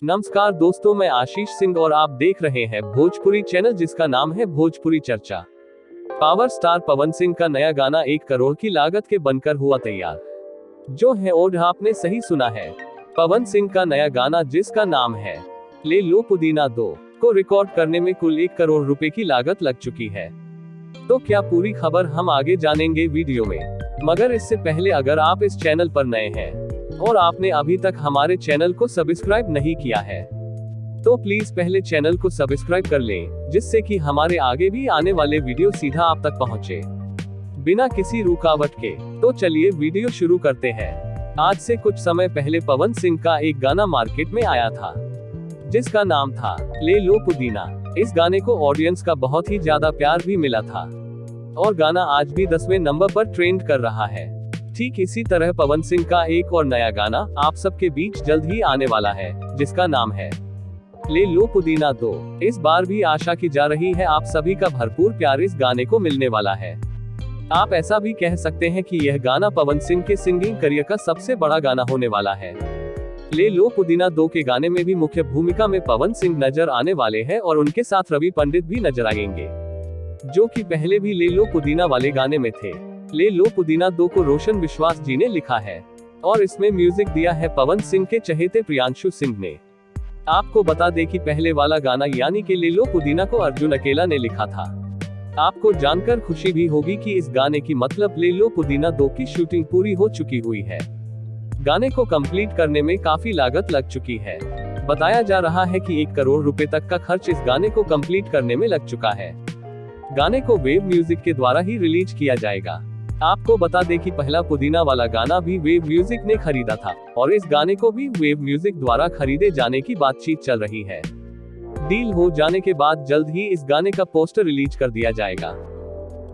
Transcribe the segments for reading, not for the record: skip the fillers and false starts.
नमस्कार दोस्तों, मैं आशीष सिंह और आप देख रहे हैं भोजपुरी चैनल जिसका नाम है भोजपुरी चर्चा। पावर स्टार पवन सिंह का नया गाना 1 करोड़ की लागत के बनकर हुआ तैयार। जो है और आपने सही सुना है, पवन सिंह का नया गाना जिसका नाम है ले लो पुदीना 2 को रिकॉर्ड करने में कुल 1 करोड़ रुपए की लागत लग चुकी है। तो क्या पूरी खबर हम आगे जानेंगे वीडियो में, मगर इससे पहले अगर आप इस चैनल पर नए हैं और आपने अभी तक हमारे चैनल को सब्सक्राइब नहीं किया है तो प्लीज पहले चैनल को सब्सक्राइब कर लें, जिससे कि हमारे आगे भी आने वाले वीडियो सीधा आप तक पहुंचे बिना किसी रुकावट के। तो चलिए वीडियो शुरू करते हैं। आज से कुछ समय पहले पवन सिंह का एक गाना मार्केट में आया था जिसका नाम था ले लो पुदीना। इस गाने को ऑडियंस का बहुत ही ज्यादा प्यार भी मिला था और गाना आज भी 10वें नंबर पर ट्रेंड कर रहा है। ठीक इसी तरह पवन सिंह का एक और नया गाना आप सबके बीच जल्द ही आने वाला है जिसका नाम है ले लो पुदीना 2। इस बार भी आशा की जा रही है आप सभी का भरपूर प्यार इस गाने को मिलने वाला है। आप ऐसा भी कह सकते हैं कि यह गाना पवन सिंह के सिंगिंग करियर का सबसे बड़ा गाना होने वाला है। ले लो पुदीना 2 के गाने में भी मुख्य भूमिका में पवन सिंह नजर आने वाले हैं और उनके साथ रवि पंडित भी नजर आएंगे, जो कि पहले भी ले लो पुदीना वाले गाने में थे। ले लो पुदीना 2 को रोशन विश्वास जी ने लिखा है और इसमें म्यूजिक दिया है पवन सिंह के चहेते प्रियांशु सिंह ने। आपको बता दें कि पहले वाला गाना यानी कि ले लो पुदीना को अर्जुन अकेला ने लिखा था। आपको जानकर खुशी भी होगी कि इस गाने की मतलब ले लो पुदीना 2 की शूटिंग पूरी हो चुकी हुई है। गाने को कंप्लीट करने में काफी लागत लग चुकी है। बताया जा रहा है कि 1 करोड़ रुपए तक का खर्च इस गाने को कंप्लीट करने में लग चुका है। गाने को वेव म्यूजिक के द्वारा ही रिलीज किया जाएगा। आपको बता दें कि पहला पुदीना वाला गाना भी वेव म्यूजिक ने खरीदा था और इस गाने को भी वेव म्यूजिक द्वारा खरीदे जाने की बातचीत चल रही है। डील हो जाने के बाद जल्द ही इस गाने का पोस्टर रिलीज कर दिया जाएगा।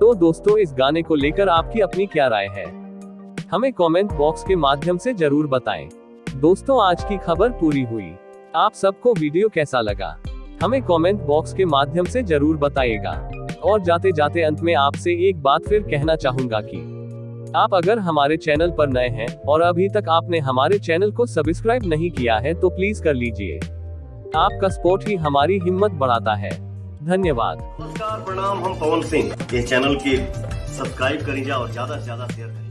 तो दोस्तों, इस गाने को लेकर आपकी अपनी क्या राय है, हमें कमेंट बॉक्स के माध्यम से जरूर बताएं। दोस्तों, आज की खबर पूरी हुई। आप सबको वीडियो कैसा लगा हमें कमेंट बॉक्स के माध्यम से जरूर बताइएगा। और जाते जाते अंत में आपसे एक बात फिर कहना चाहूंगा कि आप अगर हमारे चैनल पर नए हैं और अभी तक आपने हमारे चैनल को सब्सक्राइब नहीं किया है तो प्लीज कर लीजिए। आपका सपोर्ट ही हमारी हिम्मत बढ़ाता है। धन्यवाद। नमस्कार, प्रणाम। हम पवन सिंह। ये चैनल की सब्सक्राइब करिए और ज्यादा से ज्यादा शेयर करिए।